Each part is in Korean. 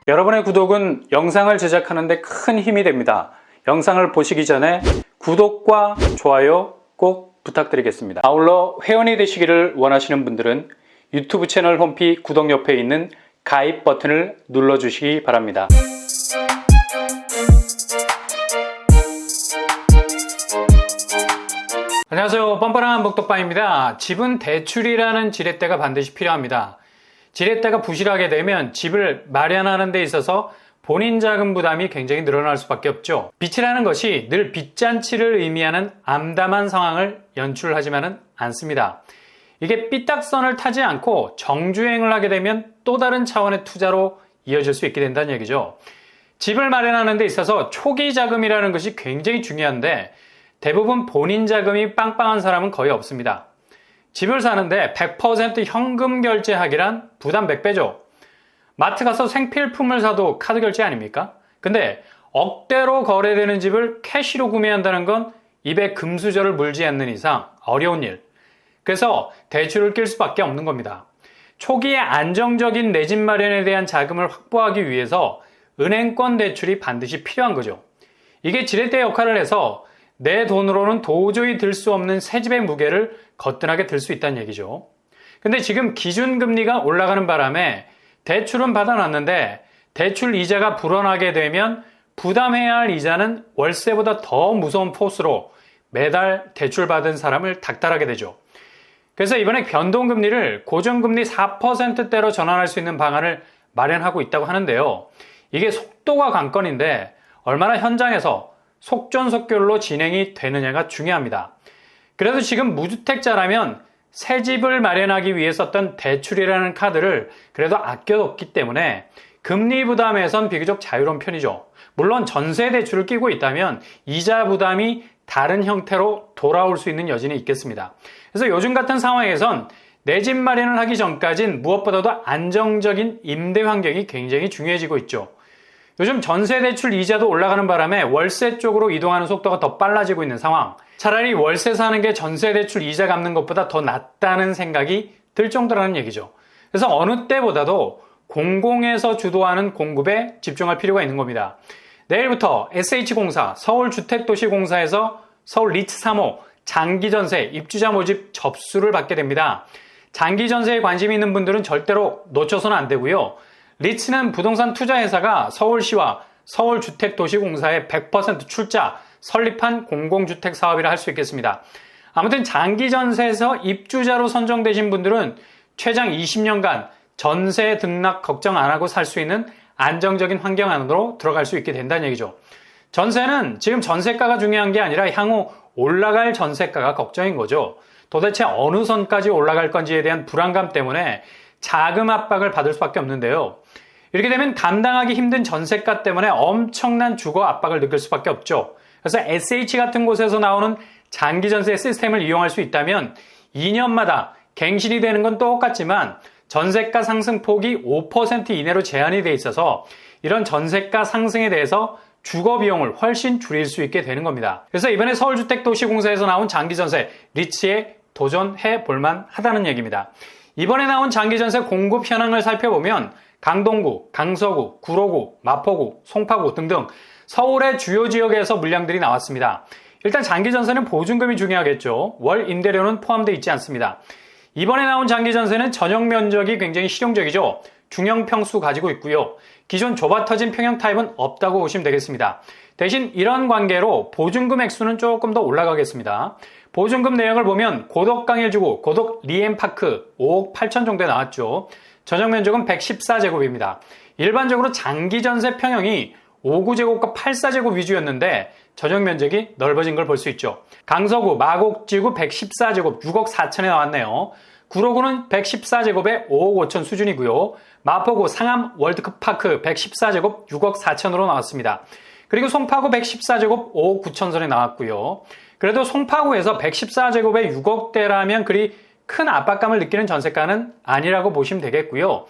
여러분의 구독은 영상을 제작하는 데 큰 힘이 됩니다. 영상을 보시기 전에 구독과 좋아요 꼭 부탁드리겠습니다. 아울러 회원이 되시기를 원하시는 분들은 유튜브 채널 홈피 구독 옆에 있는 가입 버튼을 눌러주시기 바랍니다. 안녕하세요. 뻔뻔한 복덕방입니다. 집은 대출이라는 지렛대가 반드시 필요합니다. 지렛대가 부실하게 되면 집을 마련하는 데 있어서 본인 자금 부담이 굉장히 늘어날 수밖에 없죠. 빚이라는 것이 늘 빚잔치를 의미하는 암담한 상황을 연출하지만은 않습니다. 이게 삐딱선을 타지 않고 정주행을 하게 되면 또 다른 차원의 투자로 이어질 수 있게 된다는 얘기죠. 집을 마련하는 데 있어서 초기 자금이라는 것이 굉장히 중요한데 대부분 본인 자금이 빵빵한 사람은 거의 없습니다. 집을 사는데 100% 현금 결제하기란 부담 100배죠. 마트 가서 생필품을 사도 카드 결제 아닙니까? 근데 억대로 거래되는 집을 캐시로 구매한다는 건 입에 금수저를 물지 않는 이상 어려운 일. 그래서 대출을 낄 수밖에 없는 겁니다. 초기에 안정적인 내 집 마련에 대한 자금을 확보하기 위해서 은행권 대출이 반드시 필요한 거죠. 이게 지렛대 역할을 해서 내 돈으로는 도저히 들 수 없는 새 집의 무게를 거뜬하게 들 수 있다는 얘기죠. 근데 지금 기준금리가 올라가는 바람에 대출은 받아놨는데 대출 이자가 불어나게 되면 부담해야 할 이자는 월세보다 더 무서운 포스로 매달 대출받은 사람을 닥달하게 되죠. 그래서 이번에 변동금리를 고정금리 4%대로 전환할 수 있는 방안을 마련하고 있다고 하는데요. 이게 속도가 관건인데 얼마나 현장에서 속전속결로 진행이 되느냐가 중요합니다. 그래도 지금 무주택자라면 새 집을 마련하기 위해 썼던 대출이라는 카드를 그래도 아껴뒀기 때문에 금리 부담에선 비교적 자유로운 편이죠. 물론 전세 대출을 끼고 있다면 이자 부담이 다른 형태로 돌아올 수 있는 여지는 있겠습니다. 그래서 요즘 같은 상황에선 내 집 마련을 하기 전까진 무엇보다도 안정적인 임대 환경이 굉장히 중요해지고 있죠. 요즘 전세 대출 이자도 올라가는 바람에 월세 쪽으로 이동하는 속도가 더 빨라지고 있는 상황. 차라리 월세 사는 게 전세 대출 이자 갚는 것보다 더 낫다는 생각이 들 정도라는 얘기죠. 그래서 어느 때보다도 공공에서 주도하는 공급에 집중할 필요가 있는 겁니다. 내일부터 SH공사, 서울주택도시공사에서 서울 리츠 3호 장기전세 입주자 모집 접수를 받게 됩니다. 장기전세에 관심이 있는 분들은 절대로 놓쳐서는 안 되고요. 리츠는 부동산 투자회사가 서울시와 서울주택도시공사에 100% 출자, 설립한 공공주택 사업이라 할 수 있겠습니다. 아무튼 장기전세에서 입주자로 선정되신 분들은 최장 20년간 전세 등락 걱정 안 하고 살 수 있는 안정적인 환경 안으로 들어갈 수 있게 된다는 얘기죠. 전세는 지금 전세가가 중요한 게 아니라 향후 올라갈 전세가가 걱정인 거죠. 도대체 어느 선까지 올라갈 건지에 대한 불안감 때문에 자금 압박을 받을 수밖에 없는데요. 이렇게 되면 감당하기 힘든 전세가 때문에 엄청난 주거 압박을 느낄 수밖에 없죠. 그래서 SH 같은 곳에서 나오는 장기전세 시스템을 이용할 수 있다면 2년마다 갱신이 되는 건 똑같지만 전세가 상승폭이 5% 이내로 제한이 돼 있어서 이런 전세가 상승에 대해서 주거 비용을 훨씬 줄일 수 있게 되는 겁니다. 그래서 이번에 서울주택도시공사에서 나온 장기전세 리츠에 도전해 볼만 하다는 얘기입니다. 이번에 나온 장기전세 공급 현황을 살펴보면 강동구, 강서구, 구로구, 마포구, 송파구 등등 서울의 주요 지역에서 물량들이 나왔습니다. 일단 장기전세는 보증금이 중요하겠죠. 월 임대료는 포함되어 있지 않습니다. 이번에 나온 장기전세는 전용 면적이 굉장히 실용적이죠. 중형 평수 가지고 있고요. 기존 좁아 터진 평형 타입은 없다고 보시면 되겠습니다. 대신 이런 관계로 보증금 액수는 조금 더 올라가겠습니다. 보증금 내역을 보면 고덕 강일주구, 고덕 리엠파크 5억 8천 정도에 나왔죠. 전용 면적은 114제곱입니다. 일반적으로 장기전세 평형이 59제곱과 84제곱 위주였는데 전용 면적이 넓어진 걸 볼 수 있죠. 강서구 마곡지구 114제곱 6억 4천에 나왔네요. 구로구는 114제곱에 5억 5천 수준이고요. 마포구 상암 월드컵파크 114제곱 6억 4천으로 나왔습니다. 그리고 송파구 114제곱 5억 9천 선에 나왔고요. 그래도 송파구에서 114제곱에 6억대라면 그리 큰 압박감을 느끼는 전세가는 아니라고 보시면 되겠고요.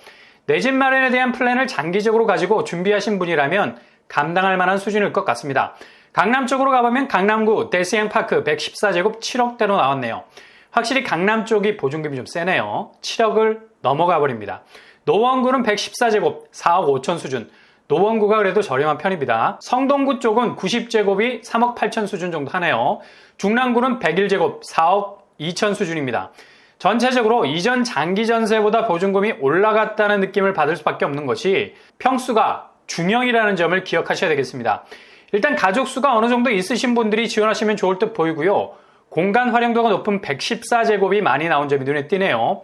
내 집 마련에 대한 플랜을 장기적으로 가지고 준비하신 분이라면 감당할 만한 수준일 것 같습니다. 강남 쪽으로 가보면 강남구 데스양파크 114제곱 7억대로 나왔네요. 확실히 강남 쪽이 보증금이 좀 세네요. 7억을 넘어가 버립니다. 노원구는 114제곱 4억 5천 수준, 노원구가 그래도 저렴한 편입니다. 성동구 쪽은 90제곱이 3억 8천 수준 정도 하네요. 중랑구는 101제곱 4억 2천 수준입니다. 전체적으로 이전 장기 전세보다 보증금이 올라갔다는 느낌을 받을 수밖에 없는 것이 평수가 중형이라는 점을 기억하셔야 되겠습니다. 일단 가족 수가 어느 정도 있으신 분들이 지원하시면 좋을 듯 보이고요. 공간 활용도가 높은 114제곱이 많이 나온 점이 눈에 띄네요.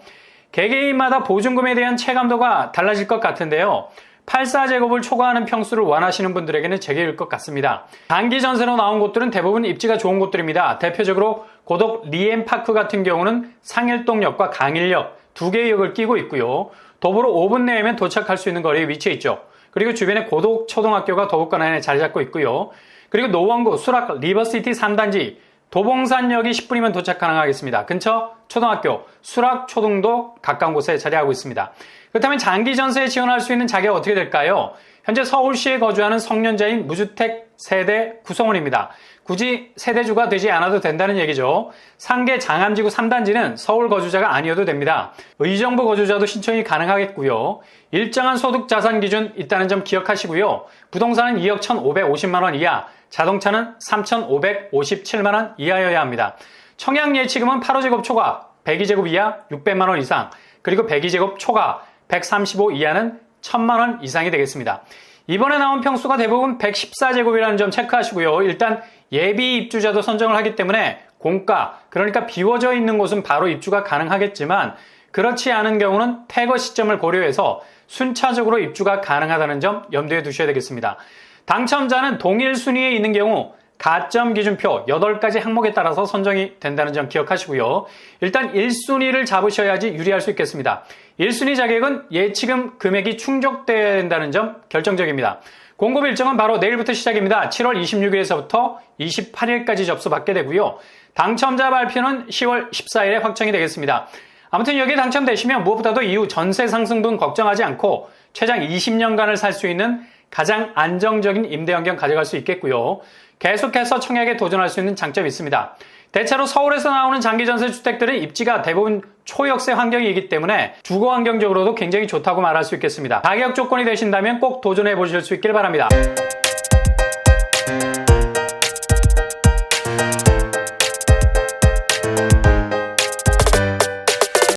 개개인마다 보증금에 대한 체감도가 달라질 것 같은데요. 84제곱을 초과하는 평수를 원하시는 분들에게는 제격일 것 같습니다. 단기 전세로 나온 곳들은 대부분 입지가 좋은 곳들입니다. 대표적으로 고덕 리엠파크 같은 경우는 상일동역과 강일역 두 개의 역을 끼고 있고요. 도보로 5분 내외면 도착할 수 있는 거리에 위치해 있죠. 그리고 주변에 고덕 초등학교가 도보권안에 자리 잡고 있고요. 그리고 노원구 수락 리버시티 3단지 도봉산역이 10분이면 도착 가능하겠습니다. 근처 초등학교 수락 초등도 가까운 곳에 자리하고 있습니다. 그렇다면 장기 전세에 지원할 수 있는 자격이 어떻게 될까요? 현재 서울시에 거주하는 성년자인 무주택 세대 구성원입니다. 굳이 세대주가 되지 않아도 된다는 얘기죠. 상계 장암지구 3단지는 서울 거주자가 아니어도 됩니다. 의정부 거주자도 신청이 가능하겠고요. 일정한 소득 자산 기준 있다는 점 기억하시고요. 부동산은 2억 1,550만 원 이하, 자동차는 3,557만 원 이하여야 합니다. 청약 예치금은 8호제곱 초과 102제곱 이하 600만 원 이상, 그리고 102제곱 초과 135 이하는 1,000만 원 이상이 되겠습니다. 이번에 나온 평수가 대부분 114제곱이라는 점 체크하시고요. 일단 예비 입주자도 선정을 하기 때문에 공가, 그러니까 비워져 있는 곳은 바로 입주가 가능하겠지만 그렇지 않은 경우는 퇴거 시점을 고려해서 순차적으로 입주가 가능하다는 점 염두에 두셔야 되겠습니다. 당첨자는 동일 순위에 있는 경우 가점 기준표 8가지 항목에 따라서 선정이 된다는 점 기억하시고요. 일단 1순위를 잡으셔야지 유리할 수 있겠습니다. 1순위 자격은 예치금 금액이 충족되어야 된다는 점 결정적입니다. 공급 일정은 바로 내일부터 시작입니다. 7월 26일에서부터 28일까지 접수받게 되고요. 당첨자 발표는 10월 14일에 확정이 되겠습니다. 아무튼 여기에 당첨되시면 무엇보다도 이후 전세 상승 등 걱정하지 않고 최장 20년간을 살 수 있는 가장 안정적인 임대 환경 가져갈 수 있겠고요. 계속해서 청약에 도전할 수 있는 장점이 있습니다. 대체로 서울에서 나오는 장기전세 주택들은 입지가 대부분 초역세 환경이기 때문에 주거 환경적으로도 굉장히 좋다고 말할 수 있겠습니다. 가격 조건이 되신다면 꼭 도전해 보실 수 있길 바랍니다.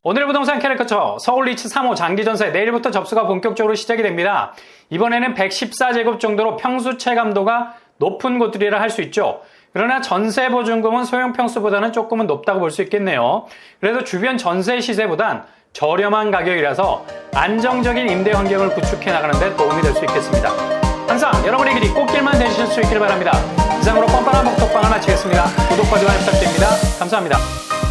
오늘 부동산 캐릭터처 서울리츠 3호 장기전세 내일부터 접수가 본격적으로 시작이 됩니다. 이번에는 114제곱 정도로 평수 체감도가 높은 곳들이라 할 수 있죠. 그러나 전세 보증금은 소형 평수보다는 조금은 높다고 볼 수 있겠네요. 그래도 주변 전세 시세보단 저렴한 가격이라서 안정적인 임대 환경을 구축해 나가는 데 도움이 될 수 있겠습니다. 항상 여러분의 길이 꽃길만 되실 수 있길 바랍니다. 이상으로 뻔뻔한 목톡방을 마치겠습니다. 구독과 좋아요 부탁드립니다. 감사합니다.